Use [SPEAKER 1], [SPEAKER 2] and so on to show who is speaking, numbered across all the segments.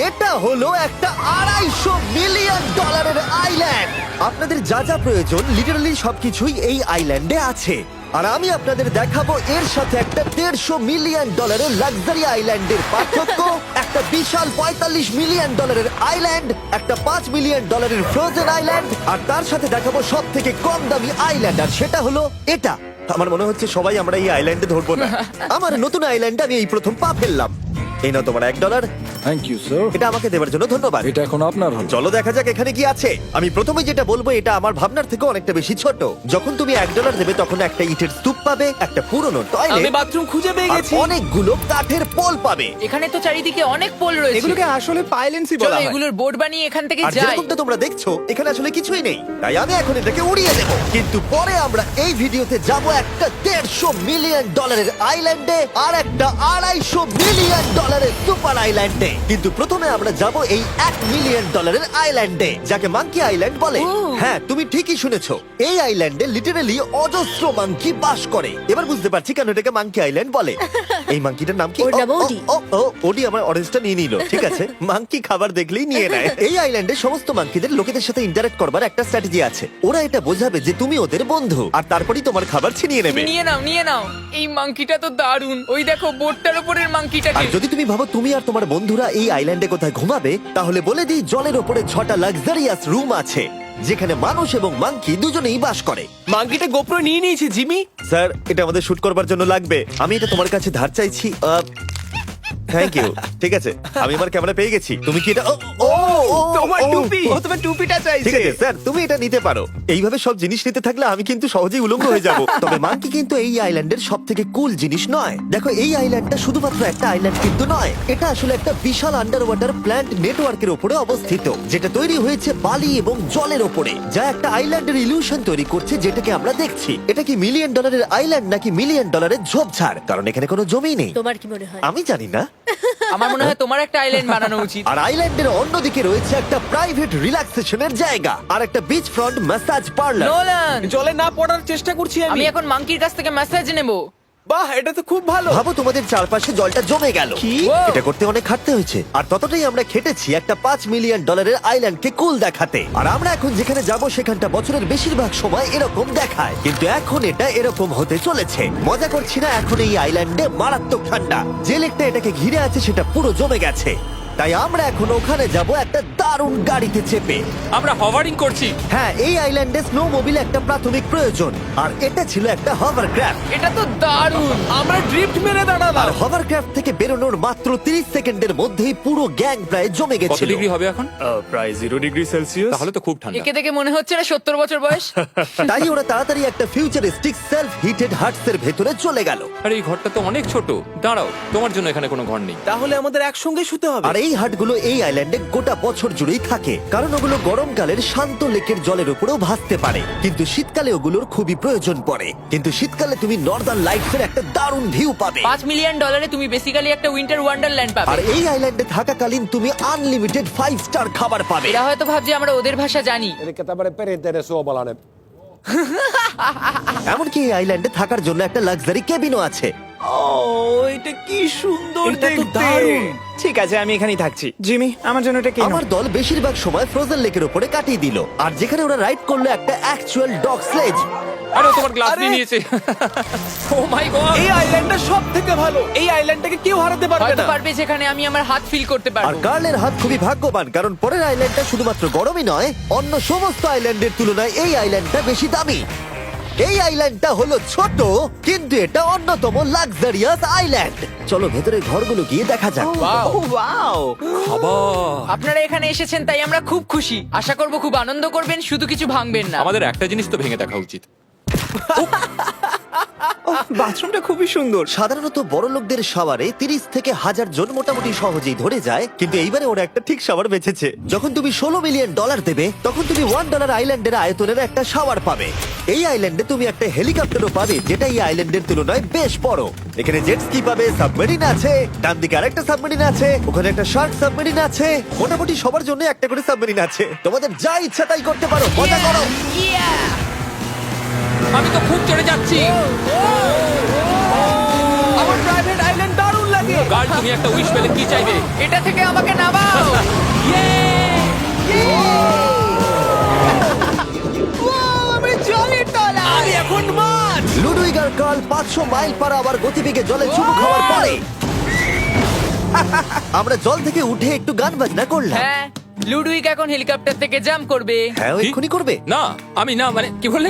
[SPEAKER 1] এটা হলো একটা $250 মিলিয়ন আইল্যান্ড। আপনাদের যা যা প্রয়োজন লিটারালি সবকিছুই এই আইল্যান্ডে আছে। আর আমি আপনাদের দেখাবো এর সাথে একটা $150 মিলিয়ন লাক্সারি আইল্যান্ডের পার্থক্য, একটা বিশাল $45 মিলিয়ন আইল্যান্ড, একটা $5 মিলিয়ন ফ্রোজেন আইল্যান্ড, আর তার সাথে দেখাবো সব থেকে কম দামি আইল্যান্ড, আর সেটা হলো এটা। আমার মনে হচ্ছে সবাই আমরা এই আইল্যান্ডে ধরবো না। আমার নতুন আইল্যান্ডে আমি এই প্রথম পা ফেললাম। এই নাও তোমার $1।
[SPEAKER 2] Thank you sir.
[SPEAKER 1] এটা আমাকে দেওয়ার জন্য ধন্যবাদ।
[SPEAKER 2] এটা এখন আপনার হল।
[SPEAKER 1] চলো দেখা যাক এখানে কি আছে। আমি প্রথমে যেটা বলবো এটা আমার ভাবনার থেকে অনেকটা বেশি ছোট। যখন তুমি $1 দেবে তখন একটা ইটের স্তূপ পাবে, একটা পুরনো
[SPEAKER 3] আমি
[SPEAKER 1] টয়লেট,
[SPEAKER 3] বাথরুম খুঁজে পেয়ে
[SPEAKER 1] আর
[SPEAKER 3] গেছি।
[SPEAKER 1] অনেকগুলো কাঠের পোল পাবে।
[SPEAKER 4] এখানে তো চারিদিকে অনেক পোল রয়েছে।
[SPEAKER 3] এগুলোকে আসলে পাইলেন্সি
[SPEAKER 4] চলো
[SPEAKER 3] বলা হয়।
[SPEAKER 4] এগুলোর বোর্ড বানিয়ে এখান থেকে
[SPEAKER 1] আর
[SPEAKER 4] যাই।
[SPEAKER 1] যেরকমটা তোমরা দেখছো এখানে আসলে কিছুই নেই, তাই আমি এখন এটাকে উড়িয়ে দেব। কিন্তু পরে আমরা এই ভিডিওতে যাব একটা $150 মিলিয়ন আইল্যান্ডে আর একটা $250 মিলিয়ন সুপার আইল্যান্ডে। কিন্তু প্রথমে আমরা যাব এই $1 মিলিয়ন আইল্যান্ডে, যাকে মাঙ্কি আইল্যান্ড বলে। হ্যাঁ, তুমি ঠিকই শুনেছো, এই আইল্যান্ডে লিটারালি অজস্র মাঙ্কি বাস করে। এবার বুঝতে পারছি কেন এটাকে মাঙ্কি আইল্যান্ড বলে। এই মাঙ্কিটার নাম কি?
[SPEAKER 5] ওর নাম ওডি।
[SPEAKER 1] ওডি আমার অরেঞ্জটা নিয়ে নিল। ঠিক আছে, মাঙ্কি খাবার দেখলেই নিয়ে নেয়। এই আইল্যান্ডে সমস্ত মাঙ্কিদের লোকেদের সাথে ইন্টারঅ্যাক্ট করবার একটা স্ট্র্যাটেজি আছে। ওরা এটা বোঝাবে যে তুমি ওদের বন্ধু, আর তারপরেই তোমার খাবার ছিনিয়ে নেবে।
[SPEAKER 4] নিয়ে নাও নিয়ে নাও। এই মাংকিটা তো দারুণ। ওই দেখো বোর্ডটার উপরের
[SPEAKER 1] আর
[SPEAKER 4] মাংকিটাকে।
[SPEAKER 1] যদি তুমি ভাবো তুমি আর তোমার বন্ধুরা এই আইল্যান্ডে কোথায় ঘুমাবে, তাহলে বলে দিই জলের ওপরে 6টা লাক্সারিয়াস রুম আছে, যেখানে মানুষ এবং মাঙ্কি দুজনেই বাস করে।
[SPEAKER 3] মাঙ্কিটা গোপ্রো নিয়ে নিয়েছে জিমি।
[SPEAKER 1] স্যার, এটা আমাদের শুট করবার জন্য লাগবে। আমি এটা তোমার কাছে ধার চাইছি। Thank you. ঠিক আছে, আমি আমার ক্যামেরা পেয়ে গেছি। তুমি কি এটা?
[SPEAKER 3] তোমার টুপি। ও তোমার টুপিটা
[SPEAKER 1] ঠিক
[SPEAKER 3] চাইছে।
[SPEAKER 1] আছে স্যার, তুমি এটা নিতে পারো। এইভাবে সব জিনিস নিতে থাকলে আমি কিন্তু সহজেই উলঙ্গ হয়ে যাব। তবে মাঙ্কি কিন্তু এই আইল্যান্ডের সব থেকে কুল জিনিস নয়। দেখো, এই আইল্যান্ডটা শুধুমাত্র একটা আইল্যান্ড কিন্তু নয়, এটা আসলে একটা বিশাল আন্ডার ওয়াটার প্ল্যান্ট নেটওয়ার্কের উপরে অবস্থিত, যেটা তৈরি হয়েছে বালি এবং জলের উপরে, যা একটা আইল্যান্ডের ইলিউশন তৈরি করছে, যেটাকে আমরা দেখছি। এটা কি $1 মিলিয়ন আইল্যান্ড নাকি $1 মিলিয়ন ঝোপঝাড়? কারণ এখানে কোনো জমি নেই।
[SPEAKER 5] তোমার কি মনে হয়?
[SPEAKER 1] আমি জানি না।
[SPEAKER 4] আমার মনে হয় তোমার একটা আইল্যান্ড বানানো উচিত।
[SPEAKER 1] আর আইল্যান্ডের অন্যদিকে রয়েছে একটা প্রাইভেট রিল্যাক্সেশনের জায়গা আর একটা beach front massage parlour.
[SPEAKER 4] Nolan,
[SPEAKER 3] জলে না পড়ার চেষ্টা করছি
[SPEAKER 4] আমি
[SPEAKER 3] আমি।
[SPEAKER 4] এখন মাংকির কাছ থেকে মেসেজ নেব।
[SPEAKER 3] বাহ, এটা তো খুব ভালো।
[SPEAKER 1] ভাবো তোমাদের চারপাশে জলটা জমে গেল।
[SPEAKER 3] কি?
[SPEAKER 1] এটা করতে অনেক খাটতে হয়েছে, আর ততটাই আমরা খেটেছি একটা $5 মিলিয়ন আইল্যান্ডকে কুল দেখাতে। আর আমরা এখন যেখানে যাব সেখানটা বছরের বেশিরভাগ সময় এরকম দেখায়, কিন্তু এখন এটা এরকম হতে চলেছে। মজা করছি না, এখন এই আইল্যান্ডে মারাত্মক ঠান্ডা। যে লেকটা এটাকে ঘিরে আছে সেটা পুরো জমে গেছে, তাই আমরা এখন ওখানে যাব একটা দারুণ গাড়িতে চেপে।
[SPEAKER 6] আমরা হভারিং করছি।
[SPEAKER 1] হ্যাঁ, এই আইল্যান্ডে স্নো মোবিল একটা প্রাথমিক প্রয়োজন, আর এটা ছিল একটা হভারক্রাফট।
[SPEAKER 4] এটা তো দারুণ।
[SPEAKER 3] আমরা ড্রিফট মেরে
[SPEAKER 1] আর
[SPEAKER 3] দাঁড়ালাম।
[SPEAKER 1] হভারক্রাফট থেকে বেরোনোর মাত্র 30 সেকেন্ডের মধ্যেই পুরো গ্যাং প্রায় জমে
[SPEAKER 6] কত
[SPEAKER 1] গেছিল।
[SPEAKER 6] ডিগ্রি হবে এখন?
[SPEAKER 7] প্রায় 0 ডিগ্রি সেলসিয়াস।
[SPEAKER 6] তাহলে তো খুব ঠান্ডা।
[SPEAKER 4] একে দেখে মনে হচ্ছে না 70 বছর বয়স।
[SPEAKER 1] তাই ওরা তাড়াতাড়ি একটা ফিউচারিস্টিক সেলফ হিটেড হাটস এর ভেতরে চলে গেল।
[SPEAKER 6] আরে এই ঘরটা তো অনেক ছোট। দাঁড়াও, তোমার জন্য এখানে কোনো ঘর নেই।
[SPEAKER 3] তাহলে আমাদের একসঙ্গে শুতে হবে।
[SPEAKER 1] আর এই হাটগুলো এই আইল্যান্ডে গোটা বছর জুড়েই থাকে, কারণ ওগুলো গরমকালের শান্ত লেকের জলের উপরেও ভাসতে পারে, কিন্তু শীতকালে ওগুলোর খুবই প্রয়োজন পড়ে। কিন্তু শীতকালে তুমি নর্দার্ন লাইটস এর একটা দারুণ ভিউ পাবে।
[SPEAKER 4] $5 মিলিয়ন তুমি বেসিক্যালি একটা উইন্টার ওয়ান্ডারল্যান্ড
[SPEAKER 1] আর
[SPEAKER 4] পাবে।
[SPEAKER 1] এই আইল্যান্ডে থাকাকালীন তুমি আনলিমিটেড 5 স্টার খাবার পাবে।
[SPEAKER 4] এরা হয়তো ভাবছে আমরা ওদের ভাষা জানি।
[SPEAKER 2] এদিকে তারপরে perinteinen suomalainen.
[SPEAKER 1] এমনকি এই আইল্যান্ডে থাকার জন্য একটা লাক্সারি কেবিনও আছে।
[SPEAKER 3] ও, এটা কি সুন্দর
[SPEAKER 7] এটা তো
[SPEAKER 3] দেখতে।
[SPEAKER 7] দারুণ।
[SPEAKER 3] ঠিক আছে, আমি এখানেই থাকছি। জিমি, আমার জন্য এটা কেন?
[SPEAKER 1] আমার দল বেশিরভাগ সময় ফ্রোজেন লেকের উপরে কাটিয়ে দিল, আর যেখানে ওরা রাইড করলো একটা অ্যাকচুয়াল ডগ স্লেজ।
[SPEAKER 6] আরে ও তোমার গ্লাস
[SPEAKER 3] আরে!
[SPEAKER 6] নিয়ে নিয়েছে। ও মাই গড।
[SPEAKER 3] এই আইল্যান্ডটা সব থেকে ভালো। এই আইল্যান্ডটাকে কেউ হারাতে পারবে
[SPEAKER 4] হয়তো
[SPEAKER 3] না।
[SPEAKER 4] পারবে যেখানে আমি আমার হাত ফিল করতে
[SPEAKER 1] আর
[SPEAKER 4] পারবো।
[SPEAKER 1] কার্লের হাত খুবই ভাগ্যবান, কারণ পরের আইল্যান্ডটা শুধুমাত্র গরমই নয়, অন্য সমস্ত আইল্যান্ডের তুলনায় এই আইল্যান্ডটা বেশি দামি। এই আইল্যান্ডটা হলো ছোট, কিন্তু এটা অন্যতম লাক্সারিয়াস আইল্যান্ড। চলো ভেতরে ঘরগুলো গিয়ে দেখা যাক।
[SPEAKER 3] ও ওয়াও।
[SPEAKER 6] খাবার।
[SPEAKER 4] আপনারা এখানে এসেছেন তাই আমরা খুব খুশি। আশা করব খুব আনন্দ করবেন, শুধু কিছু ভাঙবেন না।
[SPEAKER 6] আমাদের একটা জিনিস তো ভেঙে দেখা উচিত।
[SPEAKER 3] বাথরুমটা খুবই সুন্দর।
[SPEAKER 1] সাধারণত বড় লোকদের শাওয়ারে 30 থেকে 1000 জন মোটামুটি সহজেই ধরে যায়, কিন্তু এইবারে ওরা একটা ঠিক শাওয়ার বেঁচেছে। যখন তুমি $16 মিলিয়ন দেবে, তখন তুমি $1 আইল্যান্ডের আয়তনের একটা শাওয়ার পাবে। এই আইল্যান্ডে তুমি একটা হেলিকপ্টারও পাবে, যেটা এই আইল্যান্ডের তুলনায় বেশ বড়। এখানে জেট স্কি পাবে, সাবমেরিন আছে, ডান দিকে আরেকটা সাবমেরিন আছে, ওখানে একটা শার্ক সাবমেরিন আছে। মোটামুটি সবার জন্য একটা করে সাবমেরিন আছে। তোমাদের যা ইচ্ছা তাই করতে পারো, মজা করো।
[SPEAKER 6] আমি তো খুব চড়ে যাচ্ছি।
[SPEAKER 3] আমার প্রাইভেট আইল্যান্ড দারুণ লাগে।
[SPEAKER 6] গার্ল, তুমি একটা উইশ পেলে কি চাইবে?
[SPEAKER 4] এটা থেকে আমাকে নামাও।
[SPEAKER 1] 100 মাইল পার আওয়ার গতিবেগে জলে চুমু খাওয়ার পরে আমরা জল থেকে উঠে একটু গান বাজনা করলাম।
[SPEAKER 4] হ্যাঁ লুডুইক এখন হেলিকপ্টার থেকে জাম্প করবে।
[SPEAKER 1] হ্যাঁ ও এক্ষুনি করবে।
[SPEAKER 6] না আমি না মানে কি বললে?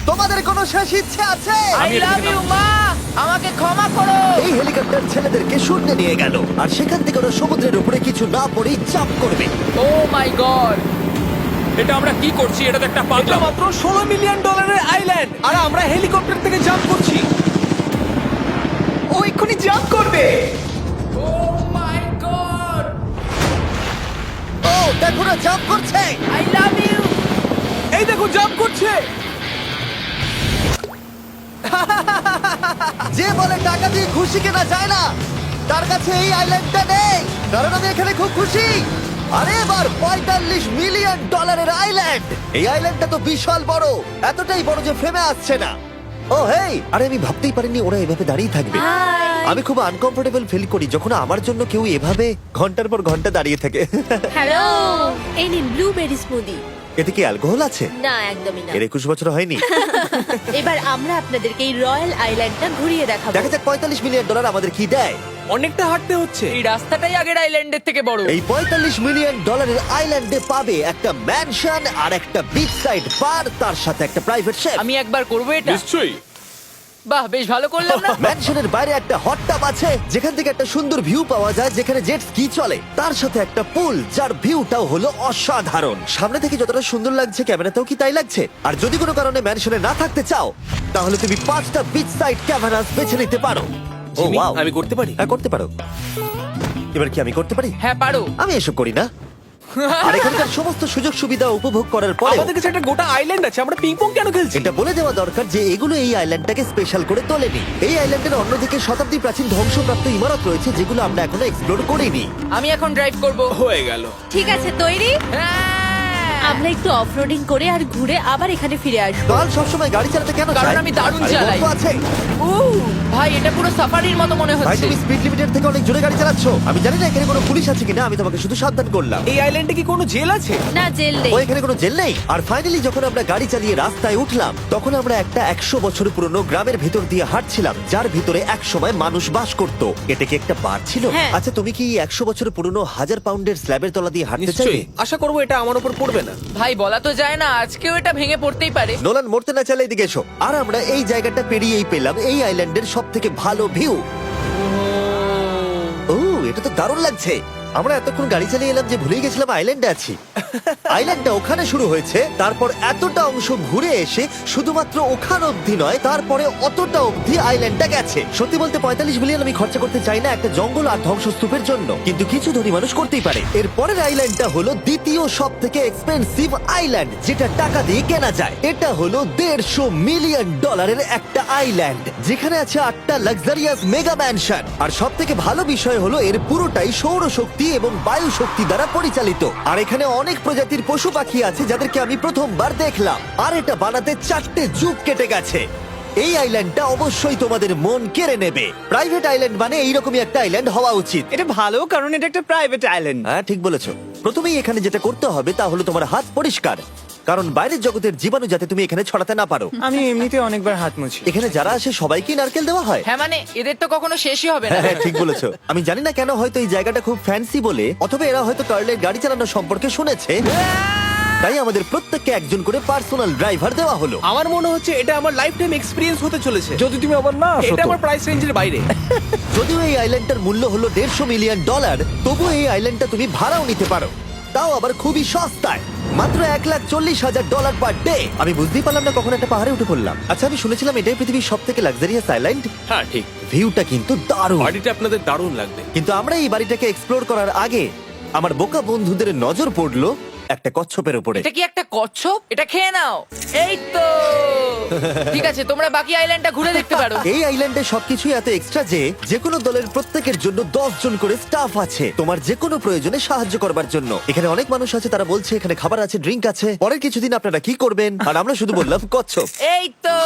[SPEAKER 1] তোমাদের কোনো শেষ ইচ্ছে আছে?
[SPEAKER 4] আই লাভ ইউ মা, আমাকে ক্ষমা করো।
[SPEAKER 1] এই হেলিকপ্টার ছেলেদেরকে শূন্যে নিয়ে গেল আর সেখান থেকে ওরা সমুদ্রের উপরে কিছু না পড়েই জাম্প করবে।
[SPEAKER 4] ও মাই গড,
[SPEAKER 6] এটা আমরা কি করছি? এটা তো একটা
[SPEAKER 3] এটা
[SPEAKER 6] পাগলাম।
[SPEAKER 3] মাত্র $16 মিলিয়ন আইল্যান্ড আর আমরা হেলিকপ্টার থেকে জাম্প করছি। ও এক্ষুনি জাম্প করবে।
[SPEAKER 4] ও মাই গড,
[SPEAKER 1] ও দেখো না জাম্প করছে।
[SPEAKER 4] I love you.
[SPEAKER 3] এই দেখো জাম্প করছে।
[SPEAKER 1] যে বলে টাকা দিয়ে খুশি কেনা যায় না, তার কাছে এই আইল্যান্ডটা নেই। কারণ আমি এখানে খুব খুশি। আরে এবার $45 মিলিয়ন আইল্যান্ড। এই আইল্যান্ডটা তো বিশাল বড়, এতটাই বড় যে ফ্রেমে আসছে না। ও হেই, আরে আমি ভাবতেই পারিনি ওরা এভাবে দাঁড়িয়ে থাকবে। আমি খুব আনকমফোর্টেবল ফিল করি যখন আমার জন্য কেউ এভাবে ঘন্টার পর ঘন্টা দাঁড়িয়ে থাকে।
[SPEAKER 5] হ্যালো, এই নিন ব্লুবেরি স্মুদি।
[SPEAKER 1] এতে কি অ্যালকোহল আছে?
[SPEAKER 5] না, একদমই না।
[SPEAKER 1] এর 21 বছর হয়নি।
[SPEAKER 5] এবার আমরা আপনাদেরকে এই রয়্যাল আইল্যান্ডটা ঘুরিয়ে দেখাবো।
[SPEAKER 1] দেখা যাক $45 মিলিয়ন আমাদের কি দেয়।
[SPEAKER 3] অনেকটা হাঁটতে হচ্ছে।
[SPEAKER 4] এই রাস্তাটাই আগের আইল্যান্ডের থেকে বড়।
[SPEAKER 1] এই $45 মিলিয়ন আইল্যান্ডে পাবে একটা ম্যানশন আর একটা বিচ সাইড বার, তার সাথে একটা প্রাইভেট শেফ।
[SPEAKER 4] আমি একবার করবো এটা।
[SPEAKER 6] নিশ্চয়ই।
[SPEAKER 4] বাহ, বেশ ভালো করলাম না?
[SPEAKER 1] ম্যানশনের বাইরে একটা হট টাব আছে যেখান থেকে একটা সুন্দর ভিউ পাওয়া যায়, যেখানে জেট স্কি চলে। তার সাথে একটা পুল যার ভিউটাও হলো অসাধারণ। সামনে থেকে যতটা সুন্দর লাগছে ক্যামেরাতেও কি তাই লাগছে। আর যদি কোনো কারণে ম্যানশনে না থাকতে চাও তাহলে তুমি 5টা বিচ সাইড ক্যামেরাস বেছে নিতে পারো। ও
[SPEAKER 3] জিমি,
[SPEAKER 1] ওয়াও,
[SPEAKER 3] আমি করতে পারি?
[SPEAKER 1] হ্যাঁ করতে পারো। এবার কি আমি করতে পারি?
[SPEAKER 4] হ্যাঁ পারো।
[SPEAKER 1] আমি এসব করি না। আর এখানকার সমস্ত সুযোগ সুবিধা উপভোগ করার পরে
[SPEAKER 3] আমাদের কাছে একটা গোটা আইল্যান্ড আছে, আমরা পিং পং কেন খেলছি?
[SPEAKER 1] এটা বলে দেওয়া দরকার যে এগুলো এই আইল্যান্ডটাকে স্পেশাল করে তোলেনি। এই আইল্যান্ডের অন্যদিকে শতাব্দী প্রাচীন ধ্বংসপ্রাপ্ত ইমারত রয়েছে যেগুলো আমরা এখনো এক্সপ্লোর করিনি।
[SPEAKER 4] আমি এখন ড্রাইভ করব।
[SPEAKER 3] হয়ে গেল।
[SPEAKER 5] ঠিক আছে, তৈরি?
[SPEAKER 4] হ্যাঁ।
[SPEAKER 5] আমরা একটু অফরোডিং করে আর ঘুরে আবার এখানে ফিরে আসবো।
[SPEAKER 1] কাল সবসময় গাড়ি চালাতে কেন
[SPEAKER 4] কারণ
[SPEAKER 1] চায়?
[SPEAKER 4] আমি দারুণ
[SPEAKER 1] আরে
[SPEAKER 4] চালাই।
[SPEAKER 1] গল্প আছে।
[SPEAKER 4] ভাই এটা পুরো সাফারির মতো মনে
[SPEAKER 1] ভাই
[SPEAKER 4] হচ্ছে।
[SPEAKER 1] তুমি স্পিড লিমিটের থেকে অনেক জোরে গাড়ি চালাচ্ছ। আমি জানি না এখানে কোনো পুলিশ আছে কিনা, আমি তোমাকে শুধু সাবধান করলাম।
[SPEAKER 3] এই আইল্যান্ডে কি কোনো জেল আছে?
[SPEAKER 5] না, জেল নেই।
[SPEAKER 1] ও এখানে কোনো জেল নেই। আর ফাইনালি যখন আমরা গাড়ি চালিয়ে রাস্তায় উঠলাম তখন আমরা একটা 100 বছর পুরনো গ্রামের ভিতর দিয়ে হাঁটছিলাম যার ভিতরে এক সময় মানুষ বাস করত। এটা কি একটা বার ছিল?
[SPEAKER 5] হ্যাঁ।
[SPEAKER 1] আচ্ছা তুমি কি 100 বছর পুরনো 1000 পাউন্ডের স্ল্যাবের তলা দিয়ে হাঁটতে চাইবে?
[SPEAKER 3] নিশ্চয়ই। আশা করবো এটা আমার উপর পড়বে না।
[SPEAKER 4] ভাই বলা তো যায় না, আজকেও এটা ভেঙে পড়তেই পারে।
[SPEAKER 1] নোলান মরতে না চাইলে এদিকে এসো। আর আমরা এই জায়গাটা পেরিয়েই পেলাম এই আইল্যান্ডের সব থেকে ভালো ভিউ। ও এটা তো দারুণ লাগছে। আমরা এতক্ষণ গাড়ি চালিয়ে এলাম যে ভুলেই গেছিলাম আইল্যান্ডে আছি। আইল্যান্ডটা ওখানে শুরু হয়েছে, তারপর এতটা অংশ ঘুরে এসে শুধুমাত্র ওখান অবধি নয়, তারপরে অতটা অবধি আইল্যান্ডটা গেছে। সত্যি বলতে 45 মিলিয়ন আমি খরচা করতে চাই না একটা জঙ্গল আর ধ্বংসস্তূপের জন্য, কিন্তু কিছু ধনী মানুষ করতেই পারে। এর পরের আইল্যান্ডটা হলো দ্বিতীয় সব থেকে এক্সপেন্সিভ আইল্যান্ড, যেটা টাকা দিয়ে কেনা যায়। এটা হলো $150 মিলিয়ন একটা আইল্যান্ড যেখানে আছে 8টা লাক্সারিয়াস মেগা ম্যানশন। আর সব থেকে ভালো বিষয় হলো এর পুরোটাই সৌরশক্তি এবং বায়ু শক্তি দ্বারা পরিচালিত। আর এখানে অনেক প্রজাতির পশু পাখি আছে যাদেরকে আমি প্রথমবার দেখলাম। আর এটা বানাতে 4টে যুগ কেটে গেছে। এই আইল্যান্ডটা অবশ্যই তোমাদের মন কেড়ে নেবে। প্রাইভেট আইল্যান্ড মানে এইরকমই একটা আইল্যান্ড হওয়া উচিত।
[SPEAKER 8] এটা ভালো, কারণ এটা একটা প্রাইভেট আইল্যান্ড।
[SPEAKER 1] হ্যাঁ ঠিক বলেছো। প্রথমেই এখানে যেটা করতে হবে তা হলো তোমার হাত পরিষ্কার, কারণ বাইরের জগতের জীবাণু যাতে তুমি এখানে ছড়াতে না পারো।
[SPEAKER 8] আমি এমনিতে অনেকবার হাত মুছি।
[SPEAKER 1] এখানে যারা আসে সবাইকেই নারকেল দেওয়া হয়।
[SPEAKER 4] হ্যাঁ মানে এদের তো কখনো শেষই হবে না।
[SPEAKER 1] হ্যাঁ ঠিক বলেছো। আমি জানি না কেন, হয়তো এই জায়গাটা খুব ফ্যান্সি বলে, অথবা এরা হয়তো কার্লের গাড়ি চালানো সম্পর্কে শুনেছে, তাই আমাদের প্রত্যেককে একজন করে পার্সোনাল ড্রাইভার দেওয়া হলো।
[SPEAKER 3] আমার মনে হচ্ছে এটা আমার লাইফ টাইম এক্সপিরিয়েন্স হতে চলেছে।
[SPEAKER 2] যদি তুমি আবার না আসো
[SPEAKER 3] এটা
[SPEAKER 2] তো।
[SPEAKER 3] আমার প্রাইস রেঞ্জের বাইরে।
[SPEAKER 1] যদিও এই আইল্যান্ডটার মূল্য হলো $150 মিলিয়ন, তবুও এই আইল্যান্ডটা তুমি ভাড়াও নিতে পারো, তাও আবার খুবই সস্তায়, মাত্র $1,40,000 পার ডে। আমি বুঝতেই পারলাম না কখন একটা পাহাড়ে উঠে পড়লাম। আচ্ছা আমি শুনেছিলাম এটাই পৃথিবীর সব থেকে লাক্সারিয়াস আইল্যান্ড।
[SPEAKER 3] হ্যাঁ ঠিক।
[SPEAKER 1] ভিউটা কিন্তু দারুণ।
[SPEAKER 3] বাড়িটা আপনাদের দারুণ লাগবে।
[SPEAKER 1] কিন্তু আমরা এই বাড়িটাকে এক্সপ্লোর করার আগে আমার বোকা বন্ধুদের নজর পড়লো একটা কচ্ছপের উপরে।
[SPEAKER 4] এটা কি একটা কচ্ছপ? এটা খেয়ে নাও। এই তো ঠিক আছে, তোমরা বাকি আইল্যান্ডটা ঘুরে দেখতে পারো।
[SPEAKER 1] এই আইল্যান্ডে সবকিছুই এত এক্সট্রা যে কোনো দলের প্রত্যেকের জন্য 10 জন করে স্টাফ আছে তোমার যে কোনো প্রয়োজনে সাহায্য করবার জন্য। এখানে অনেক মানুষ আছে, তারা বলছে এখানে খাবার আছে, ড্রিঙ্ক আছে, পরের কিছুদিন আপনারা কি করবেন, আর আমরা শুধু বললাম কচ্ছপ।
[SPEAKER 4] এই তো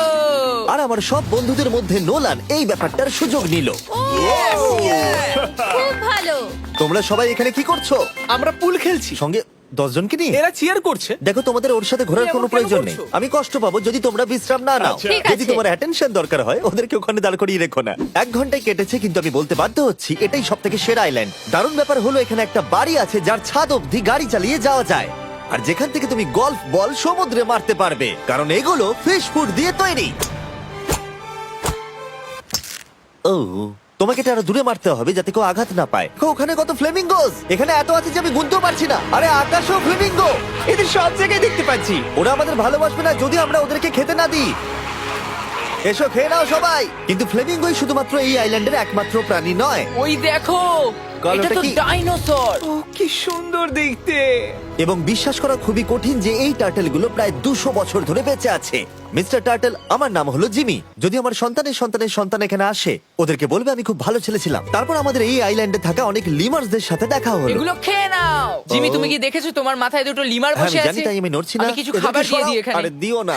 [SPEAKER 1] আর আমার সব বন্ধুদের মধ্যে নোলান এই ব্যাপারটার সুযোগ নিল।
[SPEAKER 5] খুব ভালো।
[SPEAKER 1] তোমরা সবাই এখানে কি করছো?
[SPEAKER 3] আমরা পুল খেলছি।
[SPEAKER 1] সঙ্গে 10 জনকে নিয়ে?
[SPEAKER 3] এরা চিয়ার করছে।
[SPEAKER 1] দেখো, তোমাদের ওর সাথে ঘোরার
[SPEAKER 3] তুমি
[SPEAKER 1] কোনো
[SPEAKER 3] এমন কেন
[SPEAKER 1] প্রয়োজন নেই।
[SPEAKER 3] করছো?
[SPEAKER 1] আমি কষ্ট পাবো যদি তোমরা বিশ্রাম না নাও।
[SPEAKER 5] ঠিক
[SPEAKER 1] যদি
[SPEAKER 5] আছে।
[SPEAKER 1] তোমার অ্যাটেনশন দরকার হয়, ওদেরকে ওখানে দাঁড় করিয়ে রেখো না। 1 ঘন্টায় কেটেছে, কিন্তু আমি বলতে বাধ্য হচ্ছি এটাই সব থেকে সেরা আইল্যান্ড। দারুণ ব্যাপার হলো এখানে একটা বাড়ি আছে যার ছাদ অবধি গাড়ি চালিয়ে যাওয়া যায়, আর যেখান থেকে তুমি গলফ বল সমুদ্রে মারতে পারবে, কারণ এগুলো ফিশ ফুড দিয়ে তৈরি। ও, তোমাকে এটা আরো দূরে মারতে হবে যাতে কেউ আঘাত না পায়। ওখানে কত ফ্লেমিঙ্গোস! এখানে এত আছে যে আমি গুনতেও পারছি না। আরে আকাশও ফ্লেমিঙ্গো!
[SPEAKER 8] এদের সব জায়গায় দেখতে পাচ্ছি।
[SPEAKER 1] ওরা আমাদের ভালোবাসবে না যদি আমরা ওদেরকে খেতে না দিই। এসো, খেয়ে নাও সবাই। কিন্তু ফ্লেমিঙ্গোই শুধুমাত্র এই আইল্যান্ডের একমাত্র প্রাণী নয়।
[SPEAKER 4] ওই দেখো,
[SPEAKER 1] কালোটা
[SPEAKER 4] এটা তো
[SPEAKER 1] কি?
[SPEAKER 4] ডাইনোসর।
[SPEAKER 8] ও কি সুন্দর দেখতে।
[SPEAKER 1] এবং বিশ্বাস করা খুবই কঠিন যে এই টার্টেলগুলো প্রায় 200 বছর ধরে বেঁচে আছে। মিস্টার টার্টেল, আমার নাম হলো জিমি। যদি আমার সন্তানের সন্তানের সন্তান এখানে আসে, ওদেরকে বলবে আমি খুব ভালো ছেলে ছিলাম। তারপর আমাদের এই আইল্যান্ডে থাকা অনেক লিমার্সদের সাথে দেখা হলো।
[SPEAKER 4] এগুলো খেয়ে নাও। জিমি, তুমি কি দেখেছো তোমার মাথায় দুটো লিমার
[SPEAKER 1] হ্যাঁ,
[SPEAKER 4] বসে
[SPEAKER 1] আমি জানি,
[SPEAKER 4] আছে?
[SPEAKER 1] তাই আমি নড়ছি না।
[SPEAKER 4] আমি কিছু
[SPEAKER 1] এদেরকে
[SPEAKER 4] খাবার দিয়ে
[SPEAKER 1] সরাও।
[SPEAKER 4] দিই এখানে।
[SPEAKER 1] আরে দিও না।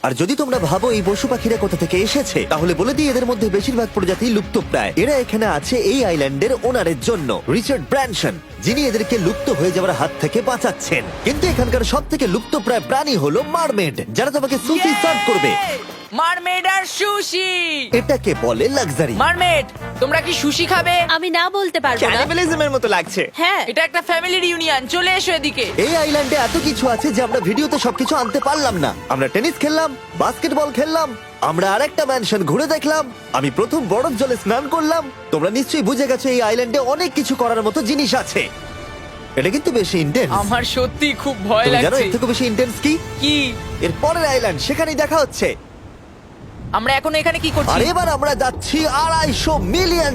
[SPEAKER 1] আর যদি তোমরা ভাবো এই পশু পাখিরা কোথা থেকে এসেছে, তাহলে বলে দিই এদের মধ্যে বেশিরভাগ প্রজাতি লুপ্তপ্রায়। এরা এখানে আছে এই আইল্যান্ডের ওনারের জন্য, রিচার্ড ব্র্যানসন, যিনি এদেরকে লুপ্ত হয়ে যাওয়ার হাত থেকে বাঁচাচ্ছেন। কিন্তু এখানকার সব থেকে লুপ্তপ্রায় প্রাণী হলো মারমেড, যারা তোমাকে সুশি সার্ভ করবে।
[SPEAKER 4] মারমেড আর সুশি।
[SPEAKER 1] এটাকে বলে লাক্সারি।
[SPEAKER 4] মারমেড, তোমরা কি সুশি খাবে?
[SPEAKER 5] আমি না বলতে পারবো না।
[SPEAKER 8] ক্যানিবালিজমের মতো লাগছে।
[SPEAKER 5] হ্যাঁ,
[SPEAKER 4] এটা একটা ফ্যামিলি রিউনিয়ন, চলে এসো এদিকে।
[SPEAKER 1] এই আইল্যান্ডে এত কিছু আছে যে আমরা ভিডিওতে সবকিছু আনতে পারলাম না। আমরা টেনিস খেললাম, বাস্কেটবল খেললাম, আমরা আরেকটা ম্যানশন ঘুরে দেখলাম, আমি প্রথম বরফ জলে স্নান করলাম। তোমরা নিশ্চয়ই বুঝে গেছো এই আইল্যান্ডে অনেক কিছু করার মতো জিনিস আছে। এটা কিন্তু বেশি ইন্টেন্স।
[SPEAKER 4] আমার সত্যি খুব ভয়
[SPEAKER 1] তুমি জানো
[SPEAKER 4] লাগছে।
[SPEAKER 1] এর থেকে বেশি ইন্টেন্স কি?
[SPEAKER 4] কি?
[SPEAKER 1] এর পরের আইল্যান্ড, সেখানেই দেখা হচ্ছে।
[SPEAKER 4] আমরা এখন এখানে কি
[SPEAKER 1] আর
[SPEAKER 4] করছি?
[SPEAKER 1] এবার আমরা যাচ্ছি $250 মিলিয়ন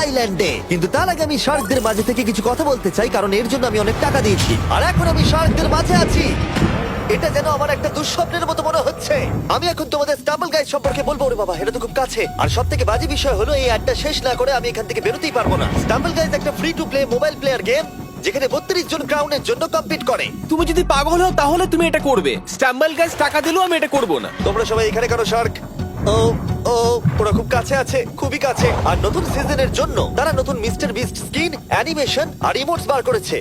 [SPEAKER 1] আইল্যান্ডে। কিন্তু তার আগে আমি শার্কদের মাঝে থেকে কিছু কথা বলতে চাই, কারণ এর জন্য আমি অনেক টাকা দিয়েছি। আর এখন আমি শার্কদের মাঝে আছি। এটা যেন আমার একটা দুঃস্বপ্নের মতো মনে হচ্ছে। আমি এখন তোমাদের স্টাম্বল গাইড সম্পর্কে বলবো। ওরে বাবা, এটা তো খুব কাছে। আর সব থেকে বাজে বিষয় হলো এই অ্যাডটা শেষ না করে আমি এখান থেকে বেরোতেই পারবো না। স্টাম্বল গাইজ একটা free to play mobile player game, যেখানে 32 জন ক্রাউনের জন্য কম্পিট করে।
[SPEAKER 3] তুমি যদি পাগল হও তাহলে তুমি এটা করবে। স্ট্যাম্বল গাইজ টাকা দিলেও আমি এটা করব না।
[SPEAKER 1] তোমরা সবাই এখানে কেন শার্ক? ও ও, ওরা খুব কাছে আছে, খুবই কাছে। আর নতুন সিজনের জন্য তারা নতুন মিস্টার বিস্ট স্কিন, অ্যানিমেশন আর ইমোটস বার করেছে।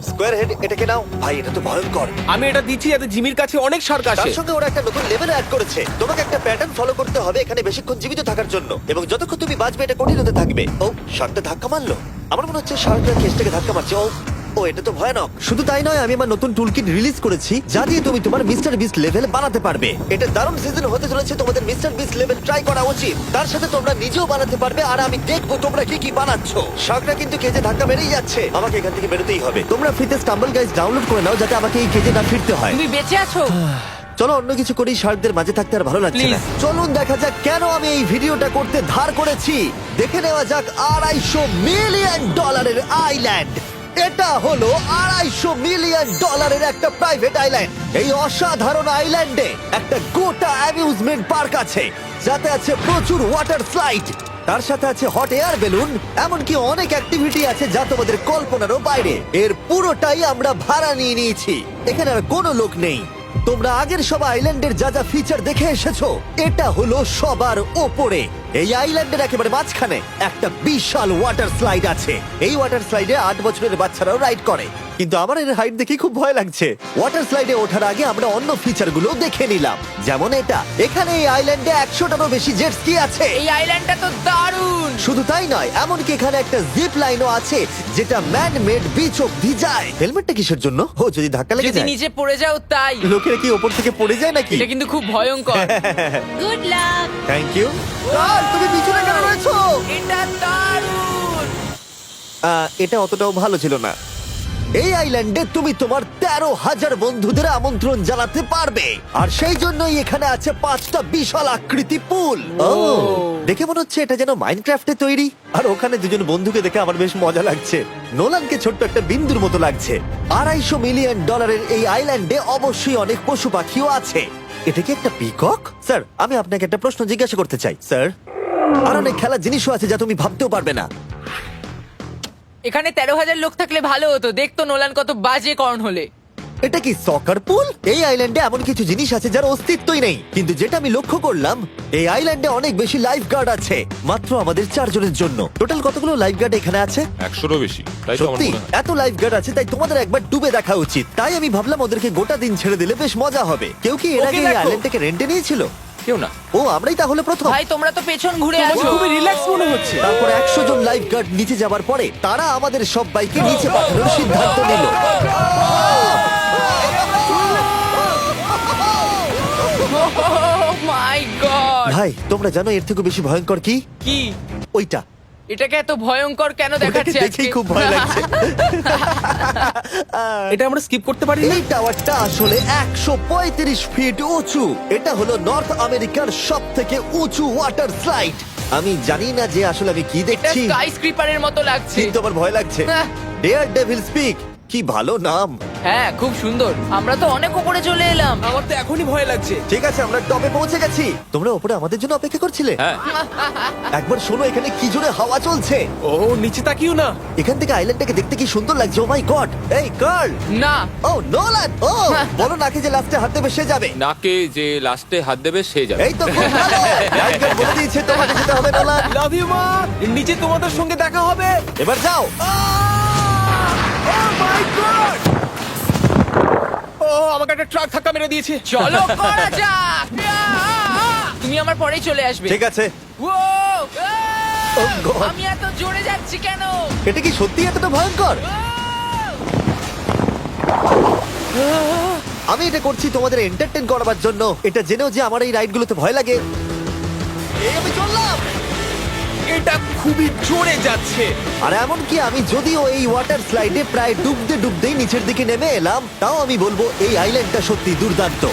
[SPEAKER 1] স্কোয়ার হেড, এটাকে নাও ভাই, এটা তো ভয়ঙ্কর।
[SPEAKER 3] আমি এটা দিচ্ছি যাতে জিমির কাছে অনেক শার্ক আসে।
[SPEAKER 1] তার সঙ্গে ওরা একটা নতুন লেভেল অ্যাড করেছে। তোমাকে একটা প্যাটার্ন ফলো করতে হবে এখানে বেশিক্ষণ জীবিত থাকার জন্য, এবং যতক্ষণ তুমি বাঁচবে এটা কঠিন হতে থাকবে। ও, শার্কটা ধাক্কা মারলো। আমার মনে হচ্ছে শার্কটা কেসটাকে ধাক্কা মারছে। ও, এটা তো ভয়ানক। শুধু তাই নয়, আমি আমার নতুন টুলকিট রিলিজ করেছি যা দিয়ে তুমি তোমার মিস্টার বিস্ট লেভেল বানাতে পারবে। এটা দারুণ সিজন হতে চলেছে, তোমাদের মিস্টার বিস্ট লেভেল ট্রাই করা উচিত। তার সাথে তোমরা নিজেও বানাতে পারবে, আর আমি দেখবো তোমরা কি কি বানাচ্ছো। শার্কটা কিন্তু কেজে ধাক্কা মেরেই যাচ্ছে, আমাকে এখান থেকে বেরোতেই হবে। তোমরা ফ্রিতে স্টাম্বল গাইজ ডাউনলোড করে নাও যাতে আমাকে এই কেজে না ফিরতে হয়।
[SPEAKER 4] তুমি বেঁচে আছো?
[SPEAKER 1] চলো অন্য কিছু করি, শার্কদের মাঝে থাকতে আর ভালো লাগছে না।
[SPEAKER 4] Please.
[SPEAKER 1] চলুন দেখা যাক কেন আমি এই ভিডিওটা করতে ধার করেছি। দেখে নেওয়া যাক $250 মিলিয়ন আইল্যান্ড। এটা হলো $250 মিলিয়ন একটা প্রাইভেট আইল্যান্ড। এই অসাধারণ আইল্যান্ডে একটা গোটা অ্যামিউজমেন্ট পার্ক আছে, যাতে আছে প্রচুর ওয়াটার স্লাইড, তার সাথে আছে হট এয়ার বেলুন, এমনকি অনেক অ্যাক্টিভিটি আছে যা তোমাদের কল্পনারও বাইরে। এর পুরোটাই আমরা ভাড়া নিয়ে নিয়েছি। এখানে আর কোনো লোক নেই। তোমরা আগের সব আইল্যান্ডের যা যা ফিচার দেখে এসেছো, এটা হলো সবার ওপরে। এই আইল্যান্ডের একেবারে মাঝখানে একটা বিশাল ওয়াটার স্লাইড আছে। এই ওয়াটার স্লাইডে 8 বছরের বাচ্চারাও রাইড করে, কিন্তু আমার এর হাইট দেখে খুব ভয় লাগছে। ওয়াটার স্লাইডে ওঠার আগে আমরা অন্য ফিচারগুলো দেখে নিলাম, যেমন এটা। এখানে এই আইল্যান্ডে 100টারও বেশি জেট স্কি আছে।
[SPEAKER 4] এই আইল্যান্ডটা তো দারুণ।
[SPEAKER 1] শুধু তাই নয়, এমনকি এখানে একটা জিপ লাইনও আছে যেটা ম্যান মেড বিচ অব্দি যায়। হেলমেটটা কিসের জন্য? ও, যদি ধাক্কা লেগে
[SPEAKER 4] যদি
[SPEAKER 1] যায়।
[SPEAKER 4] নিচে পড়ে যাও তাই।
[SPEAKER 1] লোকেরা কি ওপর থেকে পড়ে যায় নাকি?
[SPEAKER 4] এটা কিন্তু খুব ভয়ঙ্কর।
[SPEAKER 5] Good luck.
[SPEAKER 1] Thank you. তুমি পিছনে কেন রয়েছো?
[SPEAKER 4] এটা দারুণ।
[SPEAKER 1] এটা অতটাও ভালো ছিল না। এই আইল্যান্ডে তুমি তোমার 13,000 বন্ধুদের আমন্ত্রণ জানাতে পারবে, আর সেই জন্যই এখানে আছে 5টা বিশাল আকৃতি পুল। দেখে মনে হচ্ছে এটা যেন মাইনক্রাফটে তৈরি। আর ওখানে দুজন বন্ধুকে দেখে আমার বেশ মজা লাগছে। নোলানকে ছোট্ট একটা বিন্দুর মতো লাগছে। $250 মিলিয়ন এই আইল্যান্ডে অবশ্যই অনেক পশু পাখিও আছে। এটা কি একটা পিকক? স্যার, আমি আপনাকে একটা প্রশ্ন জিজ্ঞাসা করতে চাই। স্যার, আর অনেক খেলার জিনিসও আছে যা তুমি ভাবতেও পারবে না।
[SPEAKER 4] এখানে 13,000 লোক থাকলে ভালো হতো, দেখতো নোলান কত বাজে কর্ন হলে।
[SPEAKER 1] এটা কি সকার পুল? এই আইল্যান্ডে এমন কিছু জিনিস আছে যার অস্তিত্বই নেই, কিন্তু যেটা আমি লক্ষ্য করলাম এই আইল্যান্ডে অনেক বেশি লাইফ গার্ড আছে, মাত্র আমাদের 4 জনের জন্য। টোটাল কতগুলো লাইফ গার্ড এখানে আছে?
[SPEAKER 6] 100-রও বেশি, তাই তো আমার
[SPEAKER 1] সত্যি
[SPEAKER 6] মনে হয়।
[SPEAKER 1] এত লাইফ গার্ড আছে, তাই তোমাদের একবার ডুবে দেখা উচিত। তাই আমি ভাবলাম ওদেরকে গোটা দিন ছেড়ে দিলে বেশ মজা হবে। কেউ কি এর
[SPEAKER 3] ওকে
[SPEAKER 1] আগে এই
[SPEAKER 3] দেখো।
[SPEAKER 1] আইল্যান্ডটাকে রেন্টে নিয়েছিল?
[SPEAKER 6] কেউ না।
[SPEAKER 1] ও, আমরাই তাহলে প্রথম।
[SPEAKER 4] ভাই তোমরা তো পেছন ঘুরে
[SPEAKER 3] তোমাকে
[SPEAKER 4] আছো।
[SPEAKER 3] খুবই রিল্যাক্স মনে হচ্ছে।
[SPEAKER 1] তারপর 100 জন লাইফ গার্ড নিচে যাবার পরে তারা আমাদের সবাইকে নিচে পাঠানোর সিদ্ধান্ত নিল।
[SPEAKER 4] মাই গড,
[SPEAKER 1] ভাই, তোমরা জানো এর থেকে বেশি ভয়ঙ্কর কি?
[SPEAKER 4] কি
[SPEAKER 1] ওইটা।
[SPEAKER 4] এটাকে এত ভয়ঙ্কর কেন
[SPEAKER 1] ওটাকে
[SPEAKER 4] দেখাচ্ছে
[SPEAKER 1] দেখেই খুব ভয় লাগছে।
[SPEAKER 3] এটা আমরা স্কিপ করতে পারি না?
[SPEAKER 1] এই টাওয়ারটা আসলে 135 ফিট উঁচু। এটা হলো নর্থ আমেরিকার সবথেকে উঁচু ওয়াটার স্লাইড। আমি জানি না যে আসলে আমি কি
[SPEAKER 4] এটা
[SPEAKER 1] দেখছি,
[SPEAKER 4] স্কাই স্ক্রিপারের মতো লাগছে।
[SPEAKER 1] কিন্তু আমার ভয় লাগছে।
[SPEAKER 4] হ্যাঁ।
[SPEAKER 1] ডেয়ার ডেভিল স্পিক, কি ভালো নাম।
[SPEAKER 4] হ্যাঁ খুব সুন্দর, আমরা তো অনেক উপরে চলে এলাম।
[SPEAKER 3] আমার তো এখনই ভয় লাগছে।
[SPEAKER 1] ঠিক আছে, আমরা টপে পৌঁছে গেছি। তোমরা উপরে আমাদের জন্য অপেক্ষা করছিলে?
[SPEAKER 6] হ্যাঁ,
[SPEAKER 1] একবার শোনো, এখানে কি জোরে হাওয়া চলছে।
[SPEAKER 3] ও নিচে তাকিও না।
[SPEAKER 1] এখান থেকে আইল্যান্ডটাকে দেখতে কি সুন্দর লাগছে। ও মাই গড। এই কার্ল।
[SPEAKER 4] না
[SPEAKER 1] ও নোলান। ও বলো নাকি যে লাস্টে হাত দেবে সে যাবে।
[SPEAKER 6] নাকে যে লাস্টে হাত দেবে সে যাবে।
[SPEAKER 1] এই তো খুব ভালো। লাইফগার্ড বলে দিয়েছে তোমাকে যেতে হবে নোলান।
[SPEAKER 3] লাভ ইউ মা। নিচে তোমাদের সঙ্গে দেখা হবে।
[SPEAKER 1] এবার যাও।
[SPEAKER 3] ও আমাকে একটা ট্রাক ধাক্কা মেরে দিয়েছে।
[SPEAKER 4] চলো করা যাক। তুমি আমার পরেই চলে আসবে।
[SPEAKER 1] ঠিক আছে।
[SPEAKER 4] ও,
[SPEAKER 1] Oh God!
[SPEAKER 4] আমি এত জোরে যাচ্ছি কেন?
[SPEAKER 1] এটা কি সত্যি এতটা ভয়ঙ্কর? আমি এটা করছি তোমাদের এন্টারটেইন করার জন্য। এটা জেনেও যে আমার এই রাইডগুলোতে ভয় লাগে। এই আমি চললাম।
[SPEAKER 3] এটা খুবই জোরে যাচ্ছে।
[SPEAKER 1] আর এমনকি আমি যদিও এই ওয়াটার স্লাইডে প্রায় ডুবতেই নিচের দিকে নেমে এলাম, তাও আমি বলবো এই আইল্যান্ডটা সত্যি দুর্দান্ত।